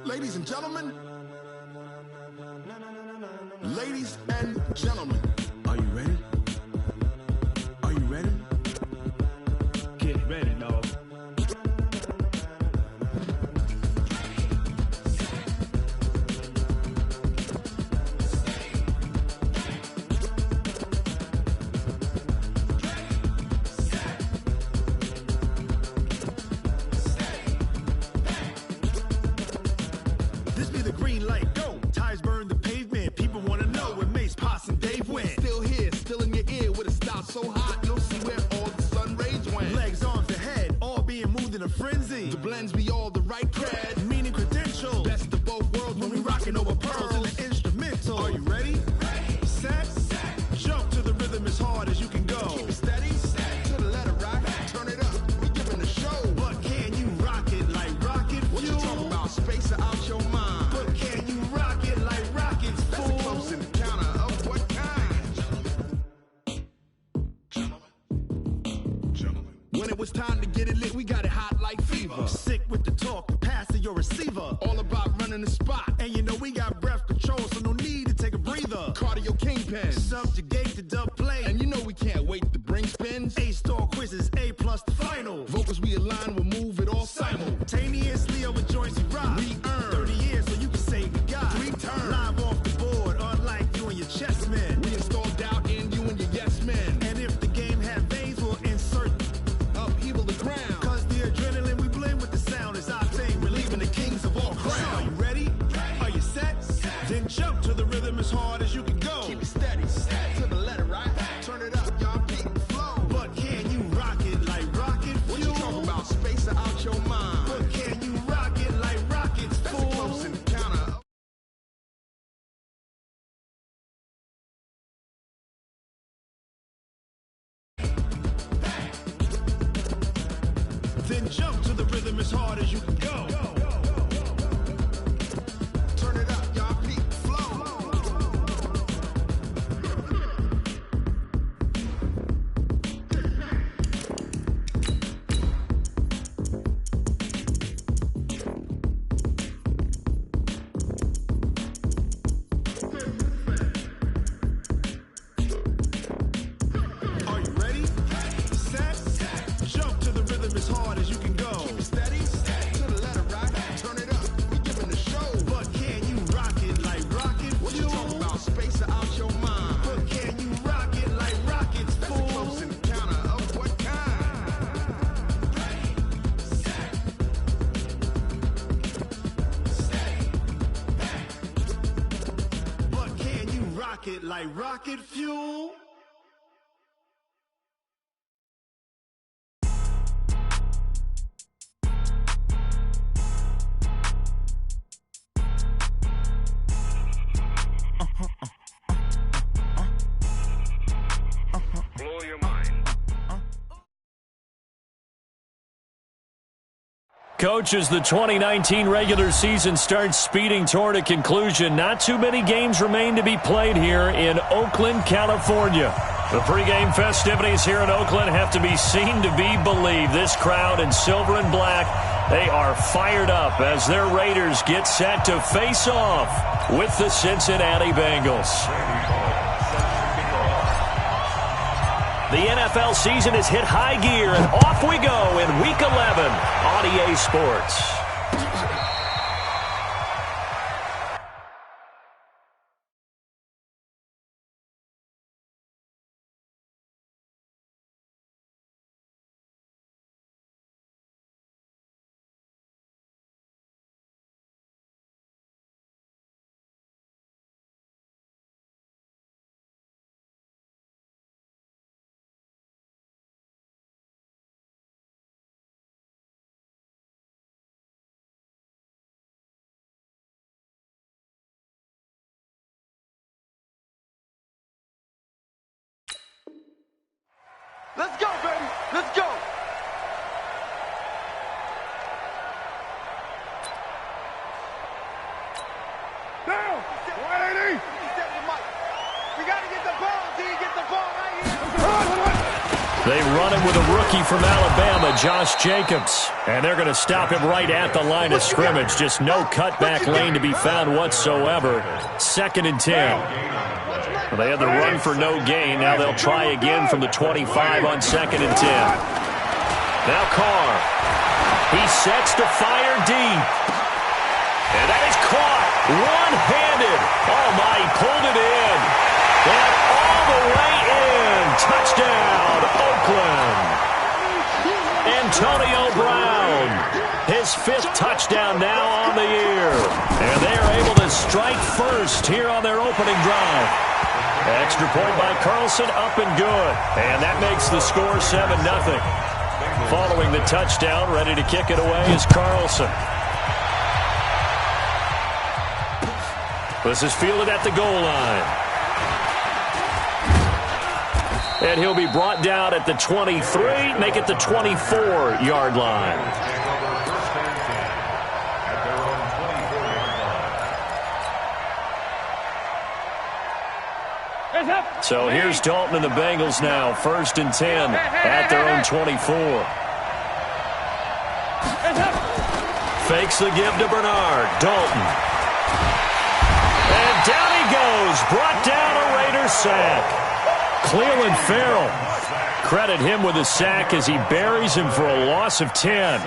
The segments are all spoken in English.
Ladies and gentlemen. Ladies and gentlemen. Are you ready? Are you ready? Get ready, dog. This be the green light, go. Tires burn the pavement. People want to know where Mace, Potts, and Dave went. Still here, still in your ear with a style so hot, you'll see where all the sun rays went. Legs, arms, and head, all being moved in a frenzy. The blends be all the right cred, meaning credentials. Best of both worlds when we rockin' over pearls in the instrumental. Are you ready? Ready. Set. Jump to the rhythm as hard as you can go. Keep it steady. To the letter rock. Turn it up. We giving a show. But can you rock it like rocket fuel? What you talking about? Space or out your mind? But can you rock it like rockets, fool? That's a close encounter of what kind? Gentlemen. When it was time to get it lit, we got it hot like fever. Sick with the talk, pass to your receiver. All about running the spot. And you know we got breath control, so no need to take a breather. Cardio kingpin, subjugate the dub play. And you know we can't wait to bring spins. A-star quizzes, A+ the final. Vocals we align, we'll move it all simultaneously over joints we rock. We earn 30 years so you can say we got 3 turns. Live off the board, unlike you and your chess men. We install doubt in you and your yes men. And if the game had veins, we'll insert upheaval the ground. Cause the adrenaline we blend with the sound is our thing. Relieving the kings of all crowns. Are you ready? Are you set? Then jump to the rhythm as hard as you can go. Keep it steady. To the letter, right? Turn it up, y'all beat the flow. But can you rock it like rocket fuel? What you talking about? Space or out your mind? But can you rock it like rockets, fool? That's a close encounter. Then jump to the rhythm as hard as you can go. Turn it up, y'all beat the flow. Are you ready? Set. Jump to the rhythm as hard as you can go. Keep it steady. To the letter, right? Turn it up. We giving the show. But can you rock it like rocket fuel? What you talking about? Space or out your mind? But can you rock it like rockets, fool? That's a close encounter of what kind? But can you rock it like rocket fuel? Blow your mind. Coach, as the 2019 regular season starts speeding toward a conclusion, not too many games remain to be played here in Oakland, California. The pregame festivities here in Oakland have to be seen to be believed. This crowd in silver and black, they are fired up as their Raiders get set to face off with the Cincinnati Bengals. The NFL season has hit high gear, and off we go in Week 11 on EA Sports. Let's go, baby. Let's go. Down. 180. We got to get the ball, D. Get the ball right here. They run him with a rookie from Alabama, Josh Jacobs. And they're going to stop him right at the line of scrimmage. Just no cutback lane to be found whatsoever. 2nd and 10. Well, they had the run for no gain. Now they'll try again from the 25 on 2nd and 10. Now Carr. He sets to fire deep. And that is caught. One-handed. Oh, my, he pulled it in. And all the way in. Touchdown, Oakland. Antonio Brown. His 5th touchdown now on the year. And they are able to strike first here on their opening drive. Extra point by Carlson, up and good. And that makes the score 7-0. Following the touchdown, ready to kick it away is Carlson. This is fielded at the goal line. And he'll be brought down at the 23, make it the 24-yard line. So here's Dalton and the Bengals now, 1st and 10 at their own 24. Fakes the give to Bernard. Dalton. And down he goes. Brought down a Raiders sack. Cleveland Farrell. Credit him with a sack as he buries him for a loss of 10.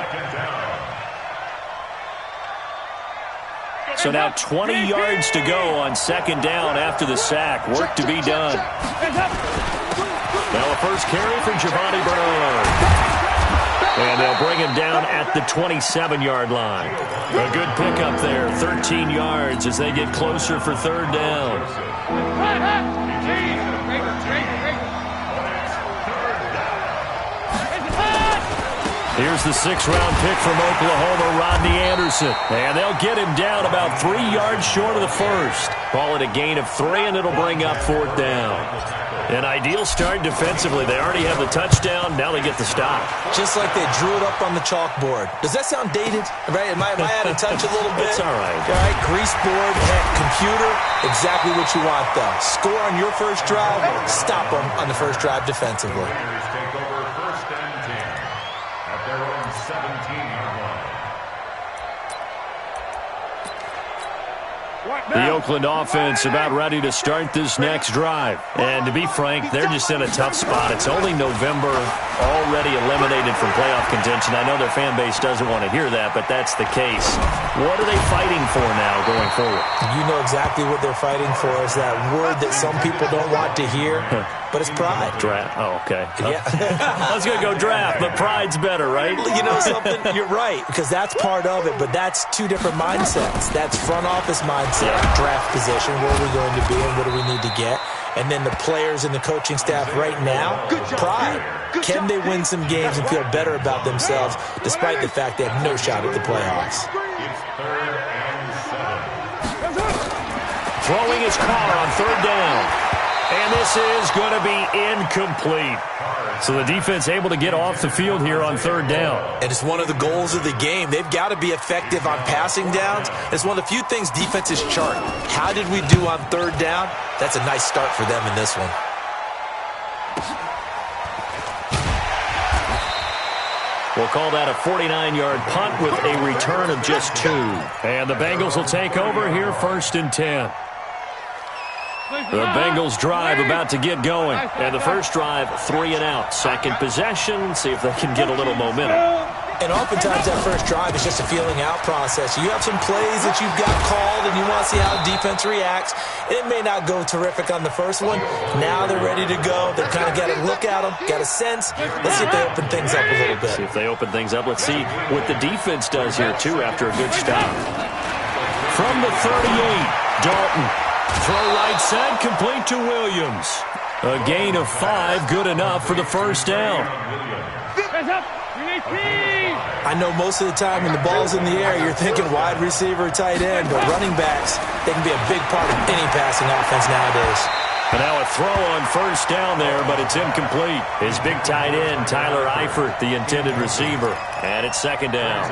So now 20 yards to go on 2nd down after the sack. Work to be done. Now a first carry for Giovanni Bernard. And they'll bring him down at the 27-yard line. A good pickup there, 13 yards as they get closer for 3rd down. Here's the 6th-round pick from Oklahoma, Rodney Anderson. And they'll get him down about 3 yards short of the first. Call it a gain of 3, and it'll bring up 4th down. An ideal start defensively. They already have the touchdown. Now they get the stop. Just like they drew it up on the chalkboard. Does that sound dated? Right? Am I out of touch a little bit? It's all right. All right, grease board, computer, exactly what you want, though. Score on your first drive, stop them on the first drive defensively. The Oakland offense about ready to start this next drive. And to be frank, they're just in a tough spot. It's only November, already eliminated from playoff contention. I know their fan base doesn't want to hear that, but that's the case. What are they fighting for now going forward? You know exactly what they're fighting for. Is that word that some people don't want to hear, but it's pride. Draft. Oh, okay. Yeah. I was going to go draft, but pride's better, right? You know something? You're right, because that's part of it, but that's 2 different mindsets. That's front office mindset, draft position, where are we going to be and what do we need to get? And then the players and the coaching staff right now, pride. Can they win some games and feel better about themselves despite the fact they have no shot at the playoffs? Throwing his car on 3rd down. And this is going to be incomplete. So the defense able to get off the field here on 3rd down. And it's one of the goals of the game. They've got to be effective on passing downs. It's one of the few things defenses chart. How did we do on 3rd down? That's a nice start for them in this one. We'll call that a 49-yard punt with a return of just 2. And the Bengals will take over here 1st and 10. The Bengals drive about to get going. And the first drive, 3 and out. Second possession, see if they can get a little momentum. And oftentimes that first drive is just a feeling out process. You have some plays that you've got called and you want to see how defense reacts. It may not go terrific on the first one. Now they're ready to go. They've kind of got a look at them, got a sense. Let's see if they open things up a little bit. See if they open things up. Let's see what the defense does here, too, after a good stop. From the 38, Dalton. Throw right side, complete to Williams. A gain of 5, good enough for the first down. I know most of the time when the ball's in the air, you're thinking wide receiver, tight end, but running backs, they can be a big part of any passing offense nowadays. And now a throw on first down there, but it's incomplete. His big tight end, Tyler Eifert, the intended receiver. And it's second down.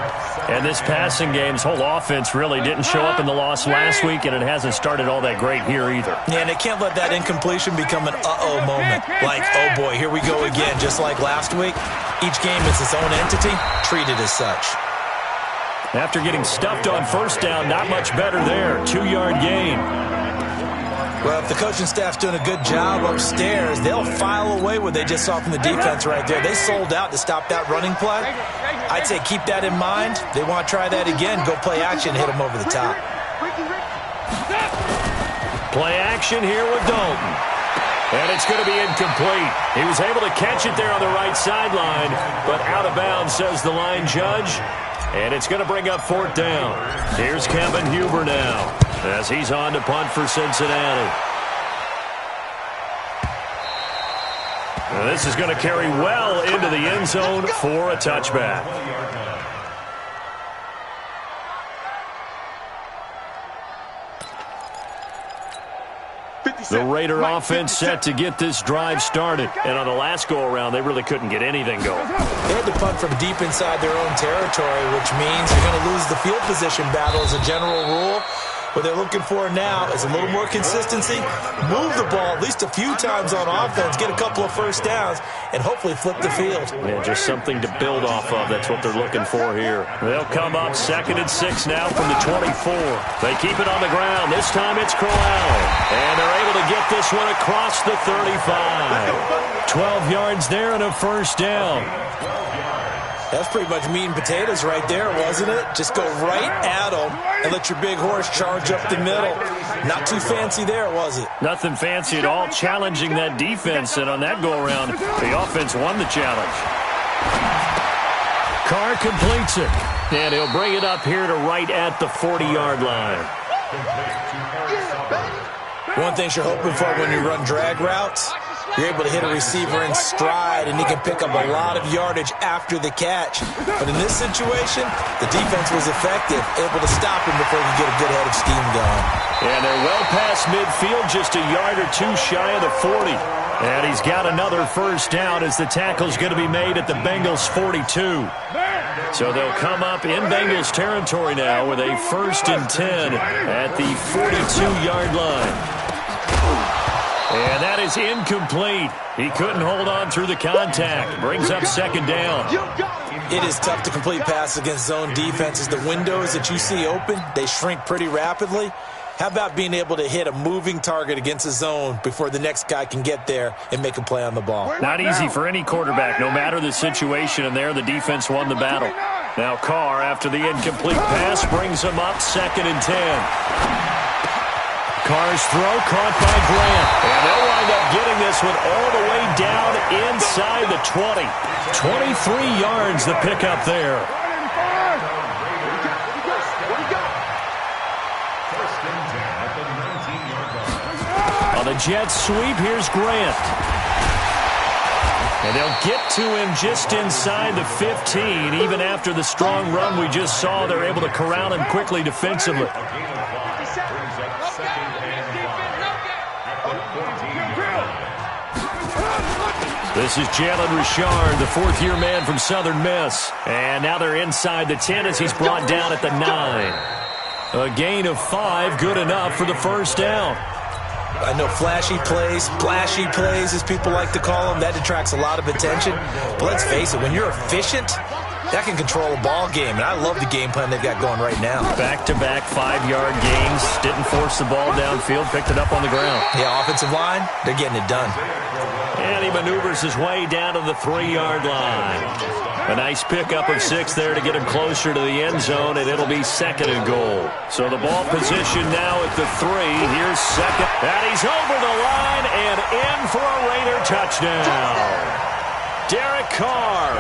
And this passing game's whole offense really didn't show up in the loss last week, and it hasn't started all that great here either. Yeah, and they can't let that incompletion become an uh-oh moment. Like, oh boy, here we go again, just like last week. Each game is its own entity, treated as such. After getting stuffed on first down, not much better there. 2-yard gain. Well, if the coaching staff's doing a good job upstairs, they'll file away what they just saw from the defense right there. They sold out to stop that running play. I'd say keep that in mind. They want to try that again. Go play action, hit them over the top. Play action here with Dalton. And it's going to be incomplete. He was able to catch it there on the right sideline, but out of bounds, says the line judge. And it's going to bring up fourth down. Here's Kevin Huber now as he's on to punt for Cincinnati. Now this is going to carry well into the end zone for a touchback. The Raider offense set to get this drive started. And on the last go-around, they really couldn't get anything going. They had to punt from deep inside their own territory, which means you're going to lose the field position battle as a general rule. What they're looking for now is a little more consistency, move the ball at least a few times on offense, get a couple of first downs, and hopefully flip the field. Yeah, just something to build off of. That's what they're looking for here. They'll come up 2nd and 6 now from the 24. They keep it on the ground. This time it's Crowell. And they're able to get this one across the 35. 12 yards there and a first down. That's pretty much meat and potatoes right there, wasn't it? Just go right at them and let your big horse charge up the middle. Not too fancy there, was it? Nothing fancy at all, challenging that defense. And on that go-around, the offense won the challenge. Carr completes it. And he'll bring it up here to right at the 40-yard line. One thing you're hoping for when you run drag routes, you're able to hit a receiver in stride, and he can pick up a lot of yardage after the catch. But in this situation, the defense was effective, able to stop him before he could get a good head of steam going. And they're well past midfield, just a yard or two shy of the 40. And he's got another first down as the tackle's going to be made at the Bengals' 42. So they'll come up in Bengals territory now with a 1st and 10 at the 42-yard line. And that is incomplete. He couldn't hold on through the contact. Brings up 2nd down. It is tough to complete passes against zone defenses. The windows that you see open, they shrink pretty rapidly. How about being able to hit a moving target against a zone before the next guy can get there and make a play on the ball? Not easy for any quarterback, no matter the situation, and there the defense won the battle. Now Carr, after the incomplete pass, brings him up 2nd and 10. Carr's throw caught by Grant. And they'll wind up getting this one all the way down inside the 20. 23 yards the pickup there. On the Jets sweep, here's Grant. And they'll get to him just inside the 15. Even after the strong run we just saw, they're able to corral him quickly defensively. This is Jalen Richard, the 4th-year man from Southern Miss. And now they're inside the 10 as he's brought down at the 9. A gain of 5, good enough for the first down. I know flashy plays, splashy plays, as people like to call them, that attracts a lot of attention. But let's face it, when you're efficient, that can control a ball game. And I love the game plan they've got going right now. Back-to-back 5-yard gains. Didn't force the ball downfield, picked it up on the ground. Yeah, offensive line, they're getting it done. And he maneuvers his way down to the 3-yard line. A nice pickup of 6 there to get him closer to the end zone, and it'll be 2nd and goal. So the ball position now at the 3. Here's 2nd. And he's over the line and in for a Raider touchdown. Derek Carr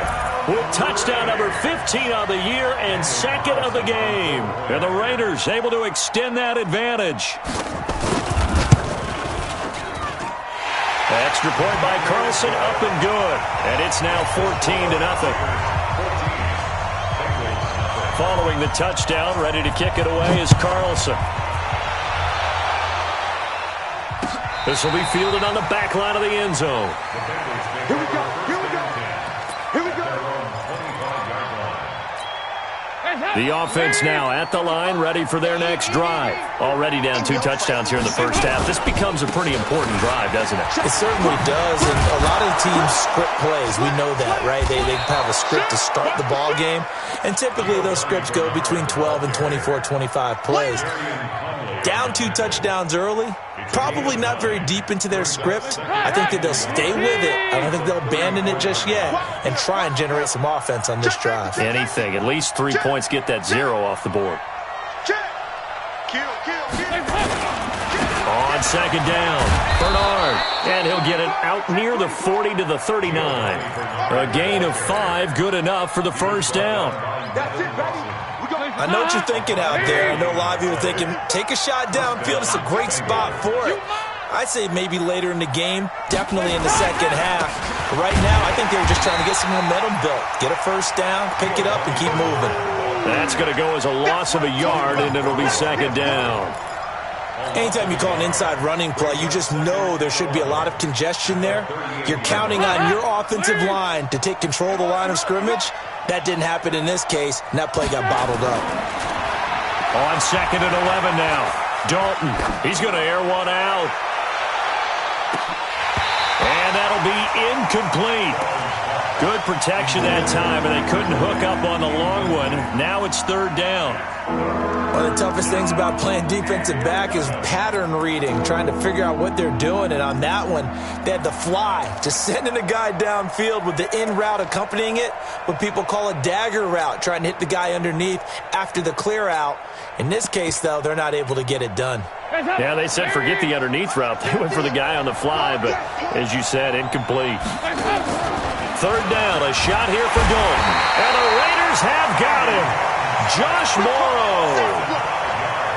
with touchdown number 15 on the year and 2nd of the game. And the Raiders able to extend that advantage. Extra point by Carlson, up and good. And it's now 14-0. Following the touchdown, ready to kick it away is Carlson. This will be fielded on the back line of the end zone. Here we go. Here we go. Here we go. The offense now at the line, ready for their next drive. Already down 2 touchdowns here in the first half. This becomes a pretty important drive, doesn't it? It certainly does, and a lot of teams script plays. We know that, right? They have a script to start the ball game, and typically those scripts go between 12 and 24, 25 plays. Down 2 touchdowns early, probably not very deep into their script. I think that they'll stay with it. I don't think they'll abandon it just yet and try and generate some offense on this drive. Anything. At least 3 points, get that 0 off the board. On second down, Bernard. And he'll get it out near the 40 to the 39. A gain of 5, good enough for the first down. That's it, baby. I know what you're thinking out there. I know a lot of you are thinking, take a shot downfield. It's a great spot for it. I'd say maybe later in the game, definitely in the second half. But right now, I think they were just trying to get some momentum built. Get a first down, pick it up, and keep moving. That's going to go as a loss of a yard, and it'll be second down. Anytime you call an inside running play, you just know there should be a lot of congestion there. You're counting on your offensive line to take control of the line of scrimmage. That didn't happen in this case, and that play got bottled up. On second and 11 now. Dalton, he's going to air one out. And that'll be incomplete. Good protection that time, and they couldn't hook up on the long one. Now it's third down. One of the toughest things about playing defensive back is pattern reading, trying to figure out what they're doing. And on that one, they had the fly, just sending a guy downfield with the in route accompanying it, what people call a dagger route, trying to hit the guy underneath after the clear out. In this case, though, they're not able to get it done. Yeah, they said forget the underneath route. They went for the guy on the fly, but as you said, incomplete. Third down, a shot here for Dalton. And the Raiders have got him. Josh Morrow.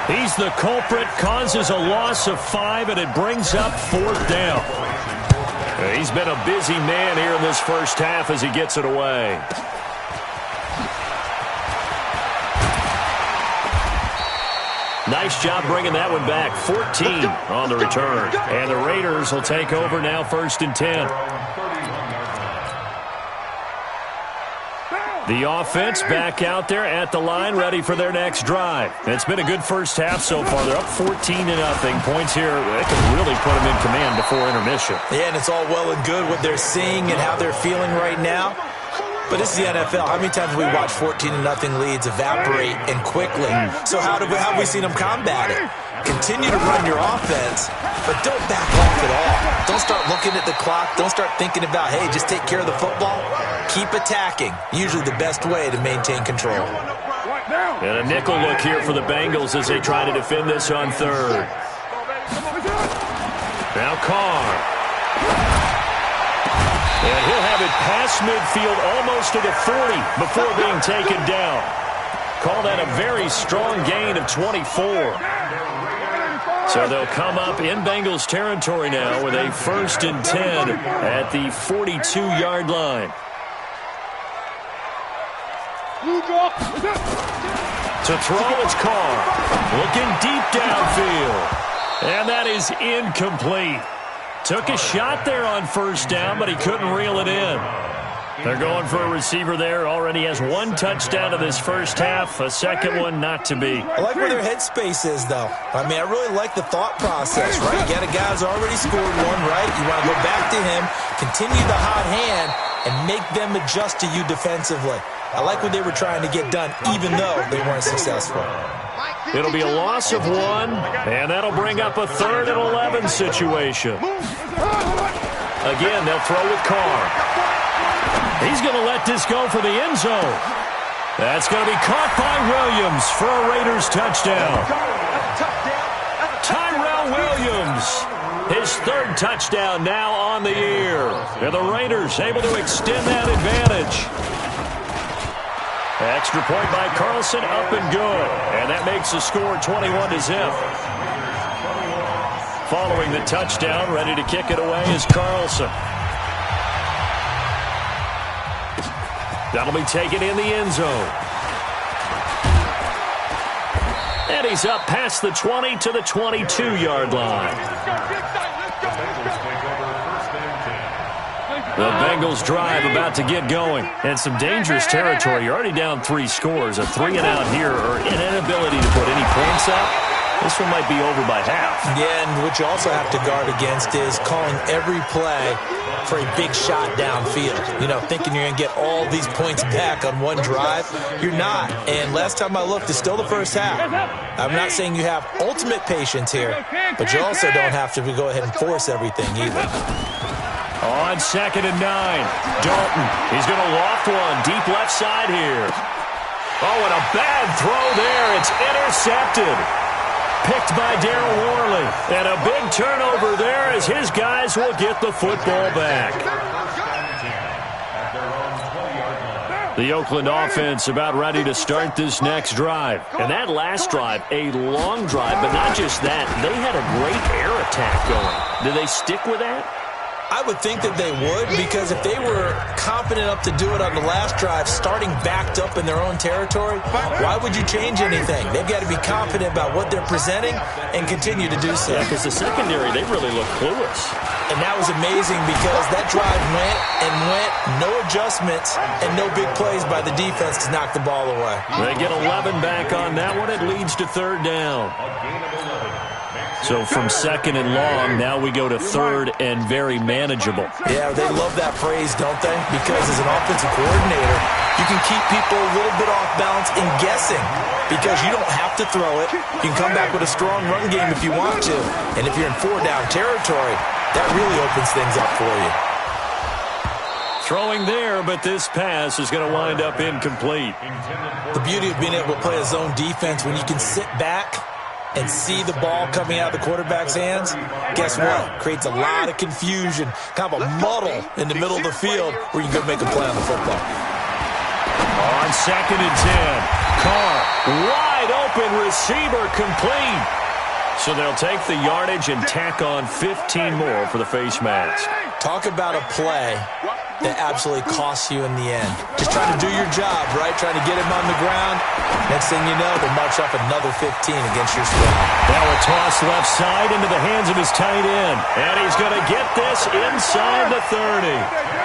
He's the culprit, causes a loss of 5, and it brings up fourth down. He's been a busy man here in this first half as he gets it away. Nice job bringing that one back. 14 on the return. And the Raiders will take over now, 1st and 10. The offense back out there at the line, ready for their next drive. It's been a good first half so far. They're up 14-0. Points here, they can really put them in command before intermission. Yeah, and it's all well and good what they're seeing and how they're feeling right now. But this is the NFL. How many times have we watched 14-0 leads evaporate and quickly? So how have we seen them combat it? Continue to run your offense, but don't back off at all. Don't start looking at the clock. Don't start thinking about, hey, just take care of the football. Keep attacking. Usually the best way to maintain control. And a nickel look here for the Bengals as they try to defend this on third. Now Carr. And he'll have it past midfield almost to the 40 before being taken down. Call that a very strong gain of 24. So they'll come up in Bengals territory now with a 1st and 10 at the 42-yard line. To throw, it's Carr. Looking deep downfield. And that is incomplete. Took a shot there on first down, but he couldn't reel it in. They're going for a receiver there. Already has 1 touchdown in this first half. A second one not to be. I like where their headspace is, though. I mean, I really like the thought process, right? You got a guy who's already scored one, right? You want to go back to him, continue the hot hand, and make them adjust to you defensively. I like what they were trying to get done, even though they weren't successful. It'll be a loss of 1, and that'll bring up a 3rd and 11 situation. Again, they'll throw with Carr. He's going to let this go for the end zone. That's going to be caught by Williams for a Raiders touchdown. Tyrell Williams, his 3rd touchdown now on the year. And the Raiders able to extend that advantage. Extra point by Carlson, up and good. And that makes the score 21-0. Following the touchdown, ready to kick it away is Carlson. That'll be taken in the end zone. And he's up past the 20 to the 22-yard line. The Bengals drive about to get going. And some dangerous territory. You're already down 3 scores. A 3-and-out here or an inability to put any points up. This one might be over by half. Yeah, and what you also have to guard against is calling every play for a big shot downfield. You know, thinking you're going to get all these points back on one drive. You're not. And last time I looked, it's still the first half. I'm not saying you have ultimate patience here, but you also don't have to go ahead and force everything either. On 2nd and 9, Dalton. He's going to loft one deep left side here. Oh, and a bad throw there. It's intercepted. Picked by Darryl Worley. And a big turnover there as his guys will get the football back. The Oakland offense about ready to start this next drive. And that last drive, a long drive, but not just that. They had a great air attack going. Do they stick with that? I would think that they would, because if they were confident enough to do it on the last drive, starting backed up in their own territory, why would you change anything? They've got to be confident about what they're presenting and continue to do so. Yeah, because the secondary, they really look clueless. And that was amazing because that drive went and went, no adjustments, and no big plays by the defense to knock the ball away. They get 11 back on that one. It leads to 3rd down. So from 2nd and long, now we go to 3rd and very manageable. Yeah, they love that phrase, don't they? Because as an offensive coordinator, you can keep people a little bit off balance and guessing because you don't have to throw it. You can come back with a strong run game if you want to. And if you're in 4-down territory, that really opens things up for you. Throwing there, but this pass is going to wind up incomplete. The beauty of being able to play a zone defense when you can sit back and see the ball coming out of the quarterback's hands, guess what? Creates a lot of confusion, kind of a muddle in the middle of the field where you can go make a play on the football. On 2nd and 10, Carr, wide open receiver, complete. So they'll take the yardage and tack on 15 more for the face mask. Talk about a play that absolutely costs you in the end. Just trying to do your job, right? Trying to get him on the ground. Next thing you know, they march up another 15 against your squad. Now a toss left side into the hands of his tight end. And he's going to get this inside the 30.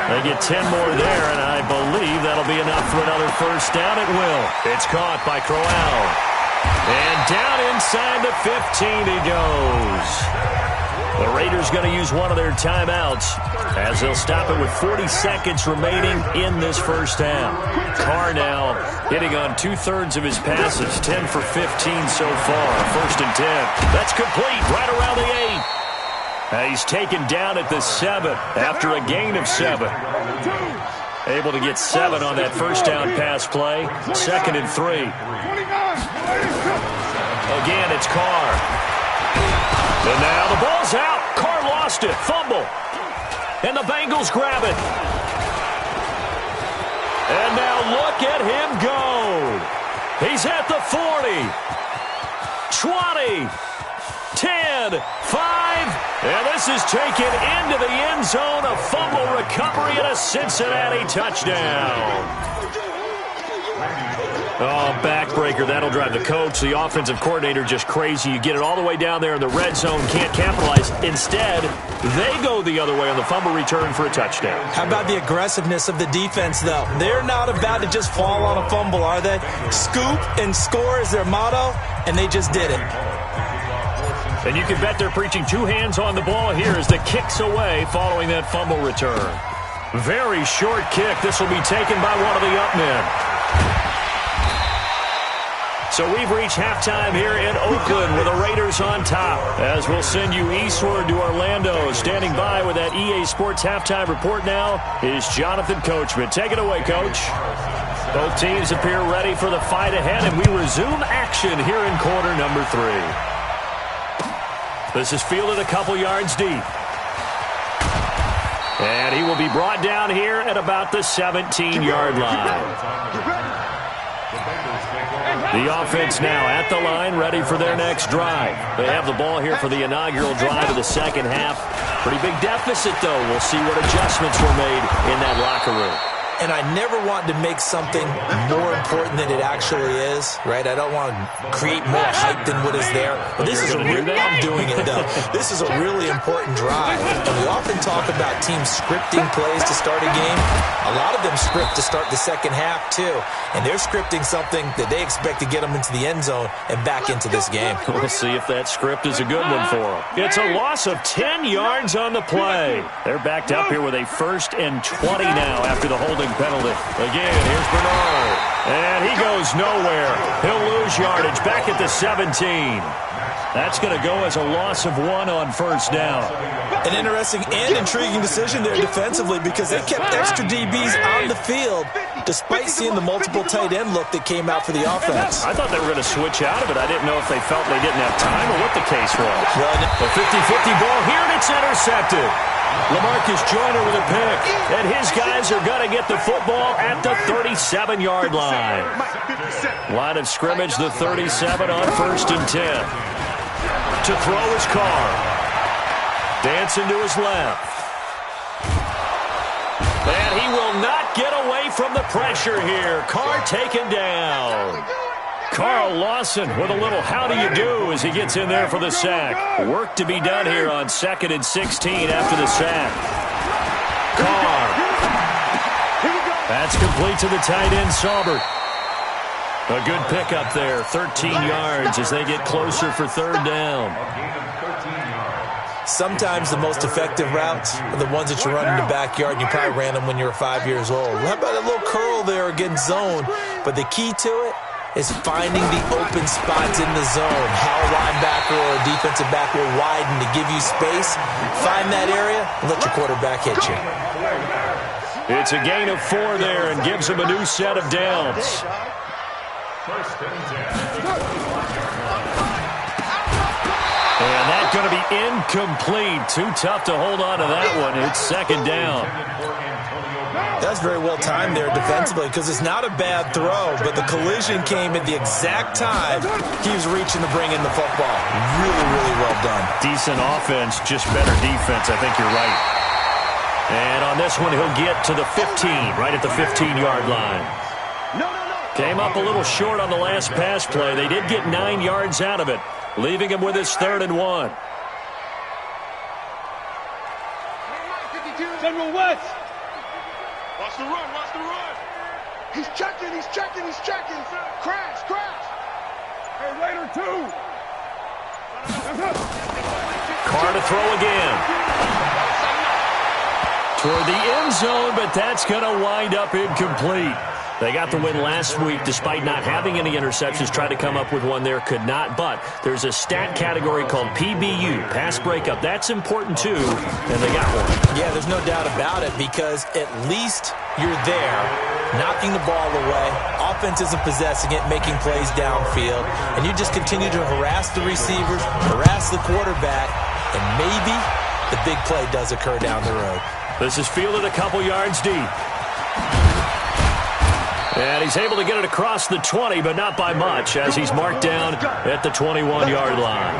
They get 10 more there, and I believe that'll be enough for another first down. It will. It's caught by Crowell. And down inside the 15 he goes. The Raiders going to use one of their timeouts as they'll stop it with 40 seconds remaining in this first half. Carr now hitting on 2/3 of his passes, 10 for 15 so far. 1st and 10. That's complete right around the 8. He's taken down at the 7 after a gain of 7. Able to get 7 on that first down pass play. 2nd and 3. Again, it's Carr. And now the ball's out. Carr lost it. Fumble. And the Bengals grab it. And now look at him go. He's at the 40. 20. 10. 5. And this is taken into the end zone. A fumble recovery and a Cincinnati touchdown. Oh, backbreaker. That'll drive the coach, the offensive coordinator, just crazy. You get it all the way down there in the red zone, can't capitalize. Instead, they go the other way on the fumble return for a touchdown. How about the aggressiveness of the defense, though? They're not about to just fall on a fumble, are they? Scoop and score is their motto, and they just did it. And you can bet they're preaching 2 hands on the ball here as the kick's away following that fumble return. Very short kick. This will be taken by one of the up men. So we've reached halftime here in Oakland with the Raiders on top. As we'll send you eastward to Orlando. Standing by with that EA Sports halftime report now is Jonathan Coachman. Take it away, Coach. Both teams appear ready for the fight ahead, and we resume action here in quarter number 3. This is fielded a couple yards deep. And he will be brought down here at about the 17-yard line. The offense now at the line, ready for their next drive. They have the ball here for the inaugural drive of the second half. Pretty big deficit, though. We'll see what adjustments were made in that locker room. and I never want to make something more important than it actually is, right? I don't want to create more hype than what is there. But this is I'm doing it, though. This is a really important drive. And we often talk about teams scripting plays to start a game. A lot of them script to start the second half, too. And they're scripting something that they expect to get them into the end zone and back into this game. We'll see if that script is a good one for them. It's a loss of 10 yards on the play. They're backed up here with a 1st and 20 now after the holding penalty. Again, here's Bernard. And he goes nowhere. He'll lose yardage back at the 17. That's going to go as a loss of 1 on 1st down. An interesting and intriguing decision there defensively because they kept extra DBs on the field despite seeing the multiple tight end look that came out for the offense. I thought they were going to switch out of it. I didn't know if they felt they didn't have time or what the case was. A 50-50 ball here, and it's intercepted. LaMarcus Joyner with a pick, and his guys are going to get the football at the 37-yard line. Line of scrimmage, the 37 on 1st and 10. To throw his Carr. Dancing to his left. And he will not get away from the pressure here. Carr taken down. Carl Lawson with a little how do you do as he gets in there for the sack. Work to be done here on 2nd and 16 after the sack. Carr. That's complete to the tight end, Saubert. A good pickup there, 13 yards as they get closer for 3rd down. Sometimes the most effective routes are the ones that you run in the backyard, and you probably ran them when you were 5 years old. How about a little curl there against zone? But the key to it is finding the open spots in the zone. How a linebacker or a defensive back will widen to give you space. Find that area and let your quarterback hit you. It's a gain of 4 there and gives him a new set of downs. And that's going to be incomplete. Too tough to hold on to that one. It's 2nd down. That's very well timed there defensively because it's not a bad throw, but the collision came at the exact time he was reaching to bring in the football. Really, really well done. Decent offense, just better defense. I think you're right. And on this one, he'll get to the 15, right at the 15-yard line. Came up a little short on the last pass play. They did get 9 yards out of it, leaving him with his 3rd and 1. General West. Watch the run, watch the run. He's checking, he's checking, he's checking. Crash, crash. Hey, Raider 2. Carr to throw again. Toward the end zone, but that's going to wind up incomplete. They got the win last week despite not having any interceptions. Tried to come up with one there, could not. But there's a stat category called PBU, pass breakup. That's important too, and they got one. Yeah, there's no doubt about it because at least you're there, knocking the ball away. Offense isn't possessing it, making plays downfield. And you just continue to harass the receivers, harass the quarterback, and maybe the big play does occur down the road. This is fielded a couple yards deep. And he's able to get it across the 20, but not by much, as he's marked down at the 21-yard line.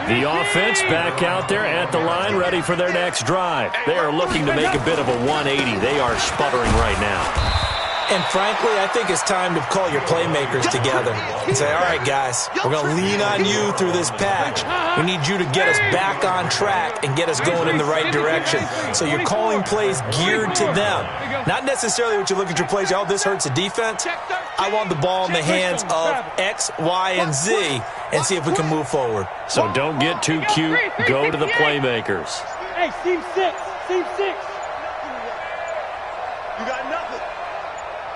The offense back out there at the line, ready for their next drive. They are looking to make a bit of a 180. They are sputtering right now. And frankly, I think it's time to call your playmakers together and say, all right, guys, we're going to lean on you through this patch. We need you to get us back on track and get us going in the right direction. So you're calling plays geared to them. Not necessarily what you look at your plays, oh, this hurts the defense. I want the ball in the hands of X, Y, and Z and see if we can move forward. So don't get too cute. Go to the playmakers. Hey, Team 6. Team 6. You got nothing.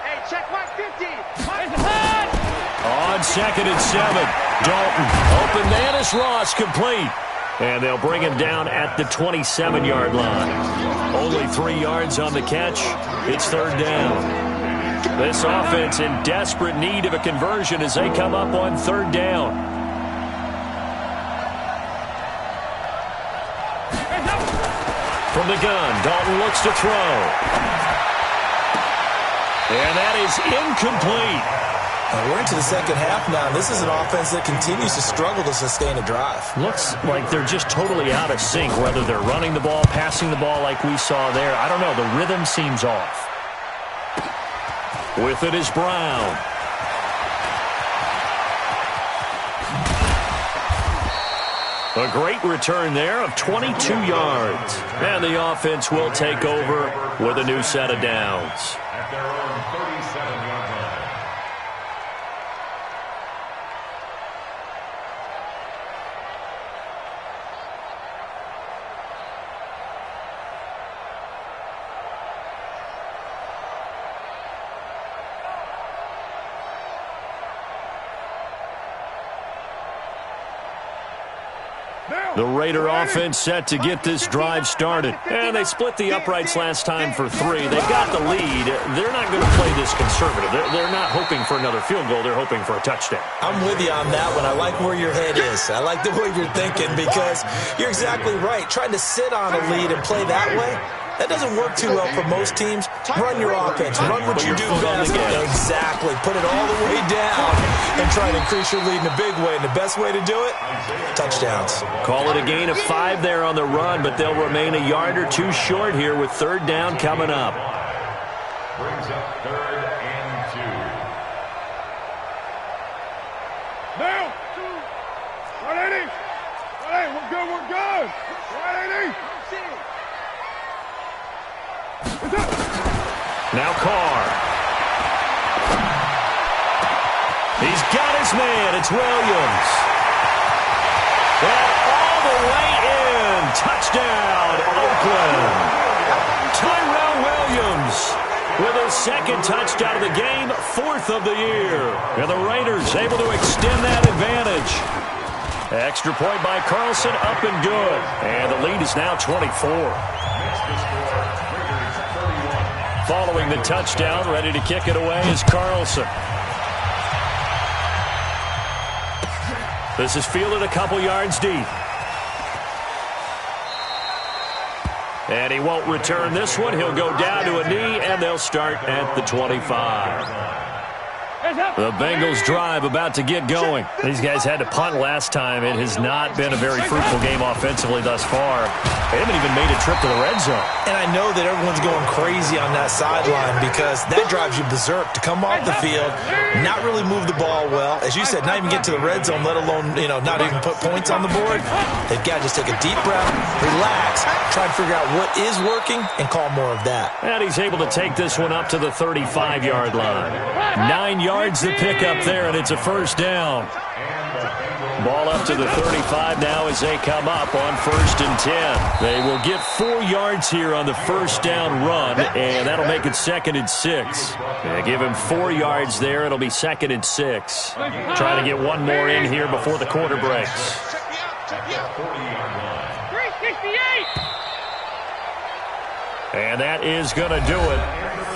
Hey, check my 50. On 2nd and 7. Dalton. Open man is Ross, complete. And they'll bring him down at the 27-yard line. Only 3 yards on the catch. It's 3rd down. This offense in desperate need of a conversion as they come up on 3rd down. From the gun, Dalton looks to throw. And that is incomplete. We're into the second half now. This is an offense that continues to struggle to sustain a drive. Looks like they're just totally out of sync, whether they're running the ball, passing the ball like we saw there. I don't know. The rhythm seems off. With it is Brown. A great return there of 22 yards. And the offense will take over with a new set of downs. At their own 37-yard line. The Raider offense set to get this drive started. And they split the uprights last time for 3. They've got the lead. They're not going to play this conservative. They're not hoping for another field goal. They're hoping for a touchdown. I'm with you on that one. I like where your head is. I like the way you're thinking because you're exactly right. Trying to sit on a lead and play that way, that doesn't work too well for most teams. Run your offense. Run what you do best. Exactly. Put it all the way down and try to increase your lead in a big way. And the best way to do it, touchdowns. Call it a gain of 5 there on the run, but they'll remain a yard or 2 short here with 3rd down coming up. Brings up 3rd and 2. Now, 180. 180, we're good, we're good. 180. Now Carr. He's got his man. It's Williams. And all the way in. Touchdown, Oakland. Tyrell Williams with his 2nd touchdown of the game, 4th of the year. And the Raiders able to extend that advantage. Extra point by Carlson, up and good. And the lead is now 24. Following the touchdown, ready to kick it away is Carlson. This is fielded a couple yards deep. And he won't return this one. He'll go down to a knee, and they'll start at the 25. The Bengals drive about to get going. These guys had to punt last time. It has not been a very fruitful game offensively thus far. They haven't even made a trip to the red zone. And I know that everyone's going crazy on that sideline because that drives you berserk to come off the field, not really move the ball well. As you said, not even get to the red zone, let alone, not even put points on the board. They've got to just take a deep breath, relax, try to figure out what is working, and call more of that. And he's able to take this one up to the 35-yard line. 9 yards to pick up there, and it's a 1st down. Ball up to the 35 now as they come up on 1st and 10. They will get 4 yards here on the 1st down run, and that'll make it 2nd and 6. They give him 4 yards there. It'll be 2nd and 6. Trying to get one more in here before the quarter breaks. 368. And that is going to do it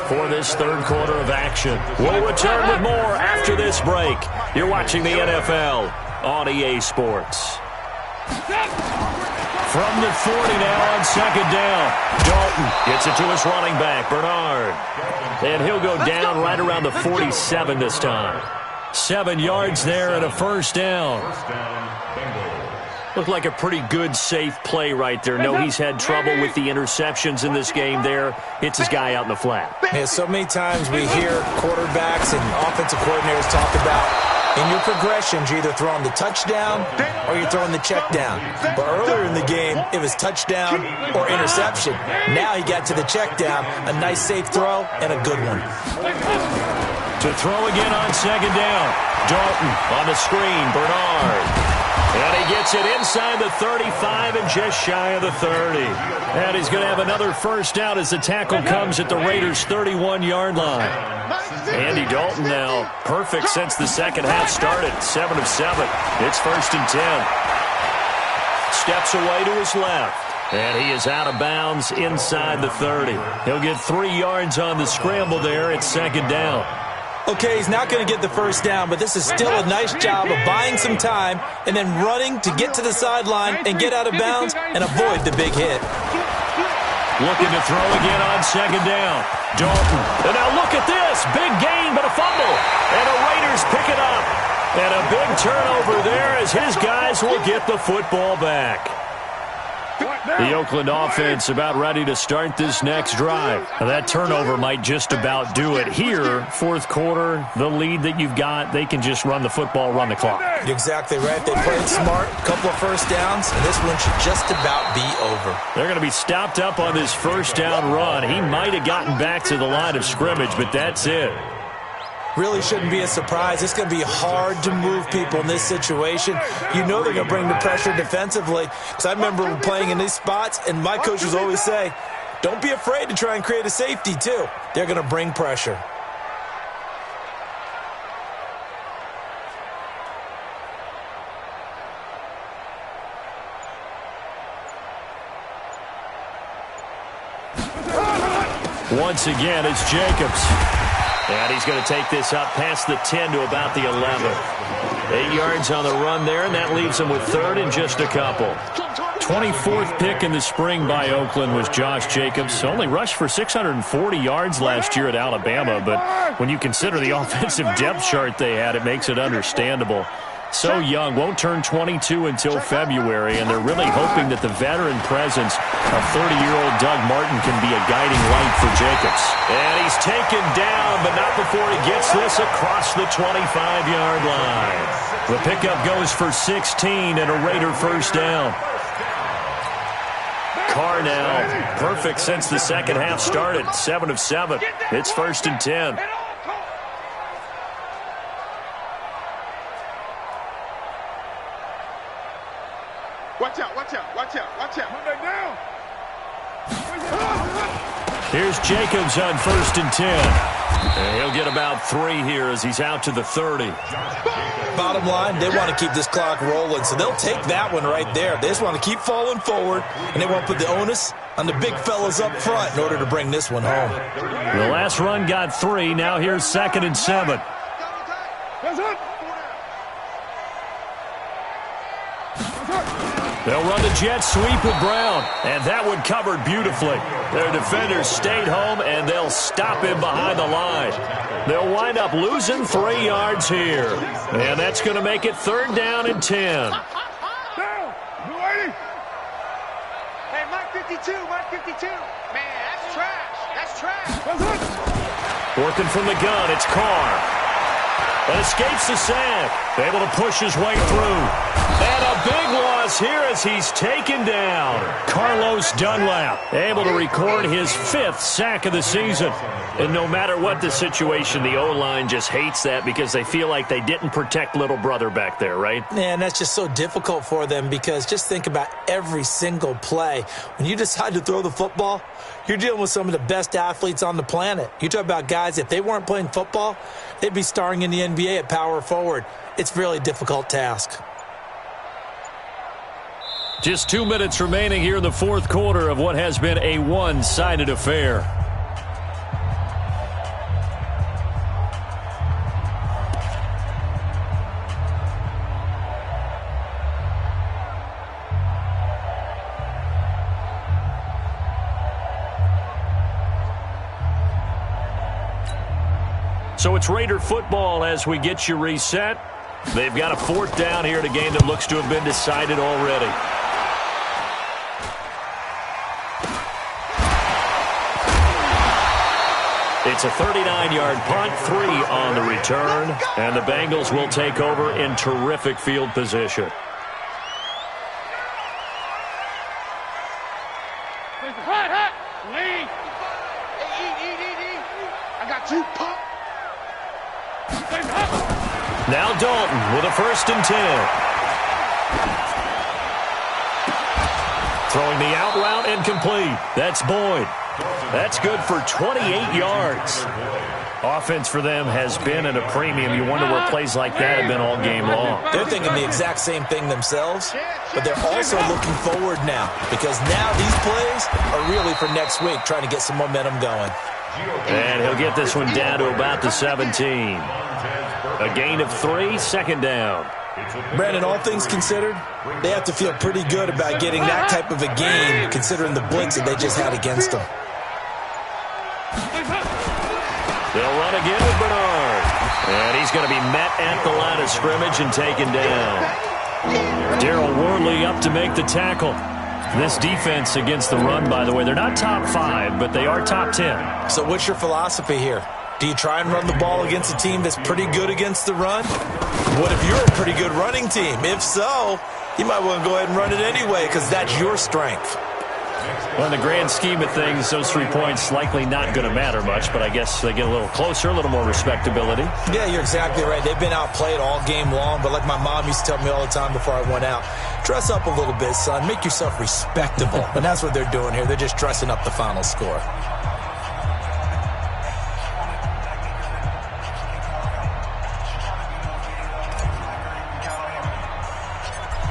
for this 3rd quarter of action. We'll return with more after this break. You're watching the NFL on EA Sports. From the 40 now on 2nd down. Dalton gets it to his running back, Bernard. And he'll go down right around the 47 this time. 7 yards there and a 1st down. Looked like a pretty good, safe play right there. No, he's had trouble with the interceptions in this game there. Hits his guy out in the flat. Yeah, so many times we hear quarterbacks and offensive coordinators talk about in your progressions, you're either throwing the touchdown or you're throwing the check down. But earlier in the game, it was touchdown or interception. Now he got to the check down, a nice safe throw, and a good one. To throw again on 2nd down. Dalton on the screen, Bernard. And he gets it inside the 35 and just shy of the 30. And he's going to have another 1st down as the tackle comes at the Raiders' 31-yard line. Andy Dalton now perfect since the second half started. 7 of 7. It's 1st and 10. Steps away to his left. And he is out of bounds inside the 30. He'll get 3 yards on the scramble there. It's 2nd down. Okay, he's not going to get the 1st down, but this is still a nice job of buying some time and then running to get to the sideline and get out of bounds and avoid the big hit. Looking to throw again on 2nd down. Dalton. And now look at this. Big gain, but a fumble. And the Raiders pick it up. And a big turnover there as his guys will get the football back. The Oakland offense about ready to start this next drive. Now, that turnover might just about do it. Here, fourth quarter, the lead that you've got, they can just run the football, run the clock. You're exactly right. They played smart, a couple of first downs, and this one should just about be over. They're going to be stopped up on this first down run. He might have gotten back to the line of scrimmage, but that's it. Really shouldn't be a surprise. It's going to be hard to move people in this situation. You know they're going to bring the pressure defensively. Because I remember playing in these spots, and my coaches always say, don't be afraid to try and create a safety, too. They're going to bring pressure. Once again, it's Jacobs. And he's going to take this up past the 10 to about the 11. 8 yards on the run there, and that leaves him with third and just a couple. 24th pick in the spring by Oakland was Josh Jacobs. Only rushed for 640 yards last year at Alabama, but when you consider the offensive depth chart they had, it makes it understandable. So young, won't turn 22 until February, and they're really hoping that the veteran presence of 30-year-old Doug Martin can be a guiding light for Jacobs. And he's taken down, but not before he gets this across the 25-yard line. The pickup goes for 16 and a Raider first down. Carr now, perfect since the second half started, 7 of 7. It's first and 10. Watch out, watch out, watch out, watch out. Move that down. Here's Jacobs on first and 10. And he'll get about 3 here as he's out to the 30. Bottom line, they want to keep this clock rolling, so they'll take that one right there. They just want to keep falling forward, and they want to put the onus on the big fellas up front in order to bring this one home. The last run got 3. Now here's second and 7. They'll run the jet sweep with Brown, and that one covered beautifully. Their defenders stayed home, and they'll stop him behind the line. They'll wind up losing 3 yards here, and that's going to make it third down and 10. Down. Hey, Mike 52, Mike 52. Man, that's trash. That's trash. Working from the gun, it's Carr. And escapes the sack. Able to push his way through. And a big loss here as he's taken down. Carlos Dunlap able to record his 5th sack of the season. And no matter what the situation, the O-line just hates that because they feel like they didn't protect little brother back there, right? Man, that's just so difficult for them because just think about every single play. When you decide to throw the football, you're dealing with some of the best athletes on the planet. You talk about guys, if they weren't playing football, they'd be starring in the NBA at power forward. It's a really difficult task. Just 2 minutes remaining here in the fourth quarter of what has been a one-sided affair. So it's Raider football as we get you reset. They've got a 4th down here at a game that looks to have been decided already. It's a 39-yard punt, 3 on the return, and the Bengals will take over in terrific field position. Hot. Lean. Hey, eat. I got 2 pump. Now Dalton with a 1st and 10. Throwing the out route incomplete. That's Boyd. That's good for 28 yards. Offense for them has been at a premium. You wonder where plays like that have been all game long. They're thinking the exact same thing themselves, but they're also looking forward now because now these plays are really for next week, trying to get some momentum going. And he'll get this one down to about the 17. A gain of 3, second down. Brandon, all things considered, they have to feel pretty good about getting that type of a game considering the blitz that they just had against them. They'll run again with Bernard. And he's going to be met at the line of scrimmage and taken down. Darryl Worley up to make the tackle. This defense against the run, by the way, they're not top 5, but they are top 10. So what's your philosophy here? Do you try and run the ball against a team that's pretty good against the run? What if you're a pretty good running team? If so, you might want to go ahead and run it anyway because that's your strength. Well, in the grand scheme of things, those 3 points likely not going to matter much, but I guess they get a little closer, a little more respectability. Yeah, you're exactly right. They've been outplayed all game long, but like my mom used to tell me all the time before I went out, dress up a little bit, son. Make yourself respectable. And that's what they're doing here. They're just dressing up the final score.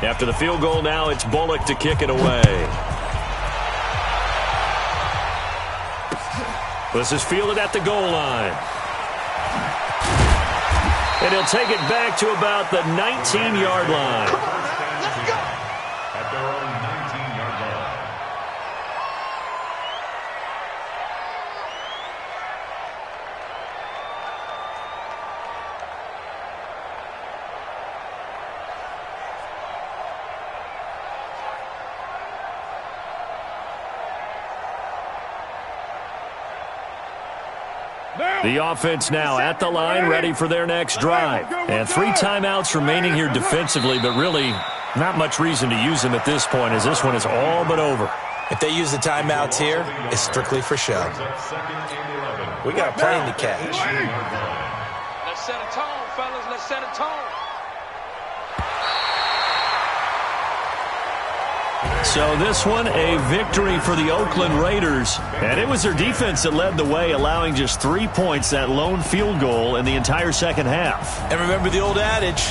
After the field goal now, it's Bullock to kick it away. This is fielded at the goal line. And he'll take it back to about the 19-yard line. Come on now, let's go. At their own 19-yard line. The offense now at the line, ready for their next drive. And 3 timeouts remaining here defensively, but really not much reason to use them at this point as this one is all but over. If they use the timeouts here, it's strictly for show. We got a plane to catch. Let's set a tone, fellas. Let's set a tone. So this one, a victory for the Oakland Raiders. And it was their defense that led the way, allowing just 3 points, that lone field goal in the entire second half. And remember the old adage,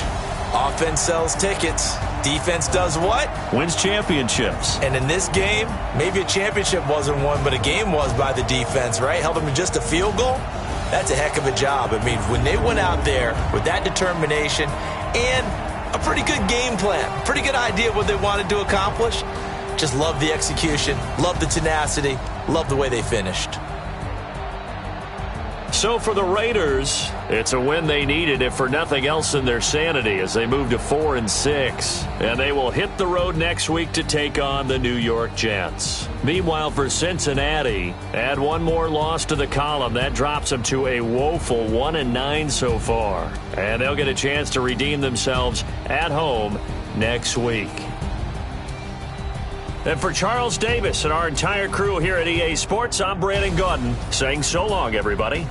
offense sells tickets. Defense does what? Wins championships. And in this game, maybe a championship wasn't won, but a game was by the defense, right? Held them to just a field goal. That's a heck of a job. I mean, when they went out there with that determination and a pretty good game plan, pretty good idea of what they wanted to accomplish, just love the execution, love the tenacity, love the way they finished. So for the Raiders, it's a win they needed, if for nothing else in their sanity, as they move to 4-6. And they will hit the road next week to take on the New York Jets. Meanwhile, for Cincinnati, add one more loss to the column. That drops them to a woeful 1-9 so far. And they'll get a chance to redeem themselves at home next week. And for Charles Davis and our entire crew here at EA Sports, I'm Brandon Gaudin saying so long, everybody.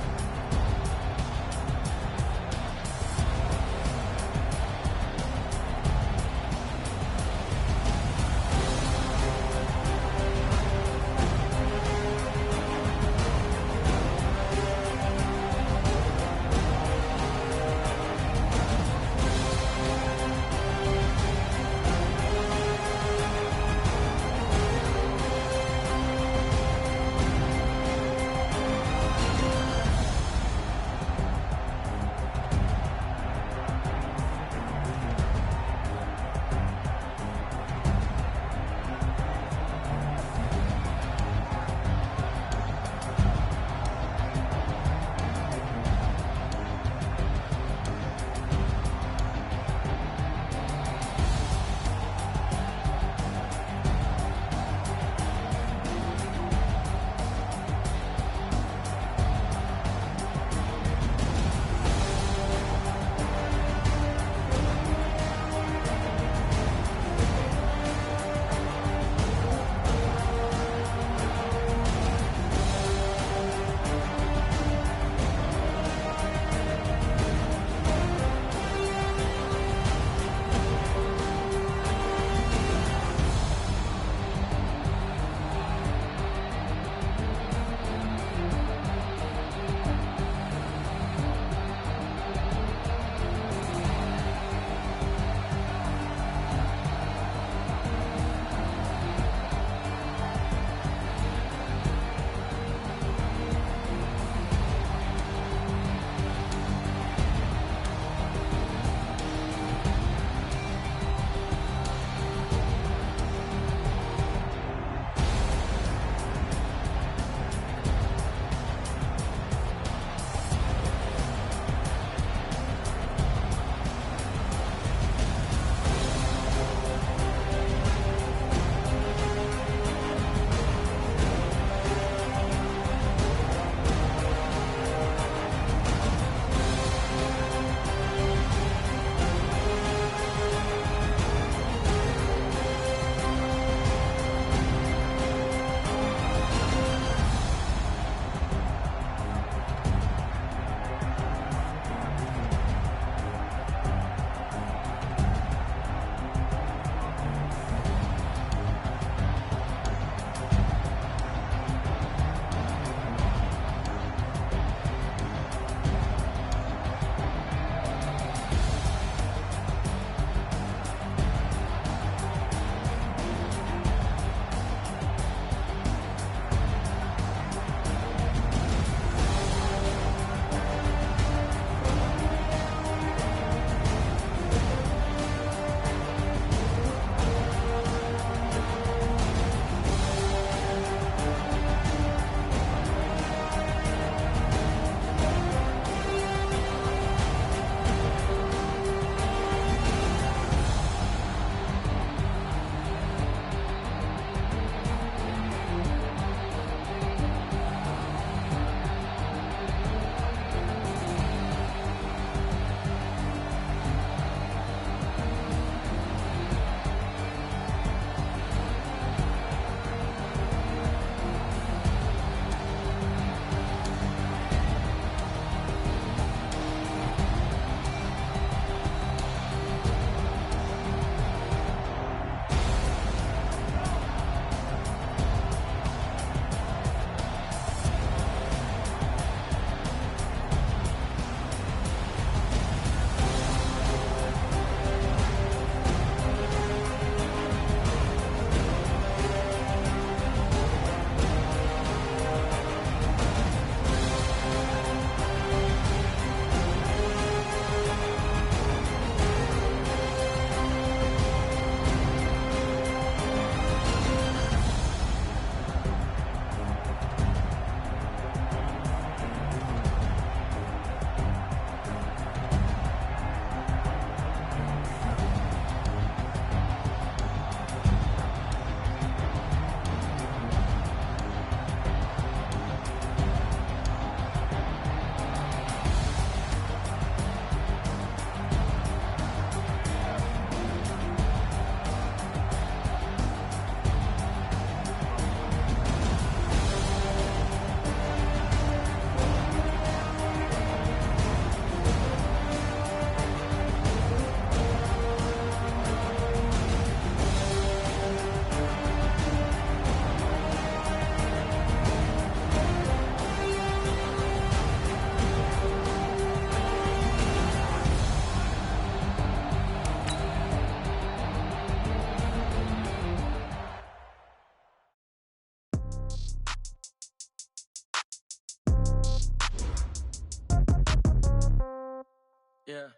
Yeah.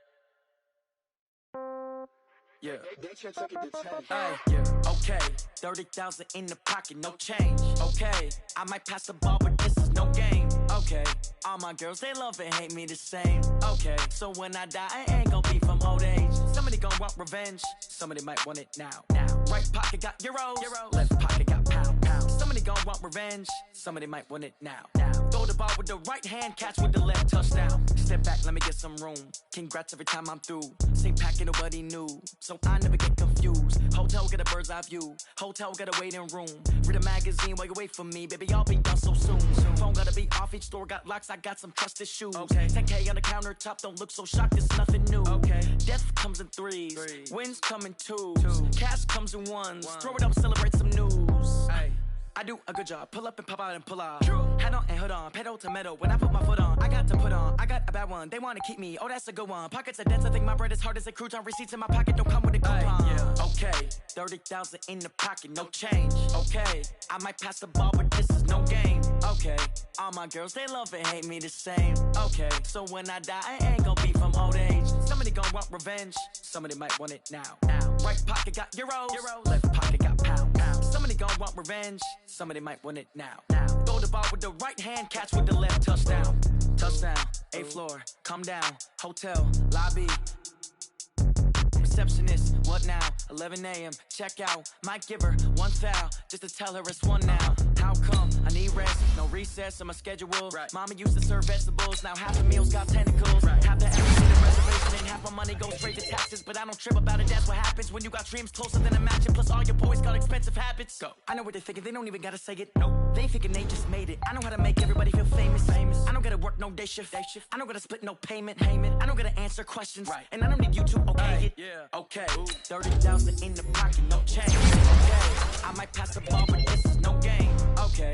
Yeah. They can't take it to 10. Hey, yeah. Okay. 30,000 in the pocket, no change. Okay. I might pass the ball, but this is no game. Okay. All my girls, they love and hate me the same. Okay. So when I die, I ain't gon' be from old age. Somebody gon' want revenge. Somebody might want it now. Right pocket got euros. Left pocket got pound. Somebody gon' want revenge. Somebody might want it now. Throw the ball with the right hand, catch with the left, touchdown. Step back, let me get some room. Congrats every time I'm through. Same packet, nobody knew. So I never get confused. Hotel get a bird's eye view. Hotel get a waiting room. Read a magazine while you wait for me. Baby, I'll be done so soon. Phone gotta be off, each store got locks. I got some trusted shoes. Okay. 10K on the countertop, don't look so shocked, it's nothing new. Okay. Death comes in threes. Wins come in twos. Cash comes in ones. Throw it up, celebrate some news. Hey. I do a good job. Pull up and pop out and pull out. True. Head on and hood on. Pedal to metal. When I put my foot on, I got to put on. I got a bad one. They want to keep me. Oh, that's a good one. Pockets are dense. I think my bread is hard as a crouton. Receipts in my pocket don't come with a coupon. Yeah. Okay. 30,000 in the pocket. No change. Okay. I might pass the ball, but this is no game. Okay. All my girls, they love and hate me the same. Okay. So when I die, I ain't gonna be from old age. Somebody gonna want revenge. Somebody might want it now. Right pocket got euros. Left pocket got pound. Somebody gonna want revenge. Somebody might want it now. Throw the ball with the right hand, catch with the left, touchdown. Touchdown, 8th floor, come down, hotel, lobby. Receptionist, what now? 11 a.m., check out. Might give her one foul, just to tell her it's one now. How come? I need rest, no recess on my schedule. Right. Mama used to serve vegetables, now half the meals got tentacles. Right. Half the everything reservation and half my money goes straight to taxes. But I don't trip about it, that's what happens when you got dreams closer than a match. And plus all your boys got expensive habits. Go. I know what they're thinking, they don't even gotta say it. Nope. They thinking they just made it. I know how to make everybody feel famous. I don't gotta work no day shift. I don't gotta split no payment. I don't gotta answer questions. Right. And I don't need you to okay it. Yeah. Okay. 30,000 in the pocket, no change. Okay. I might pass the ball, but this is no game. Okay.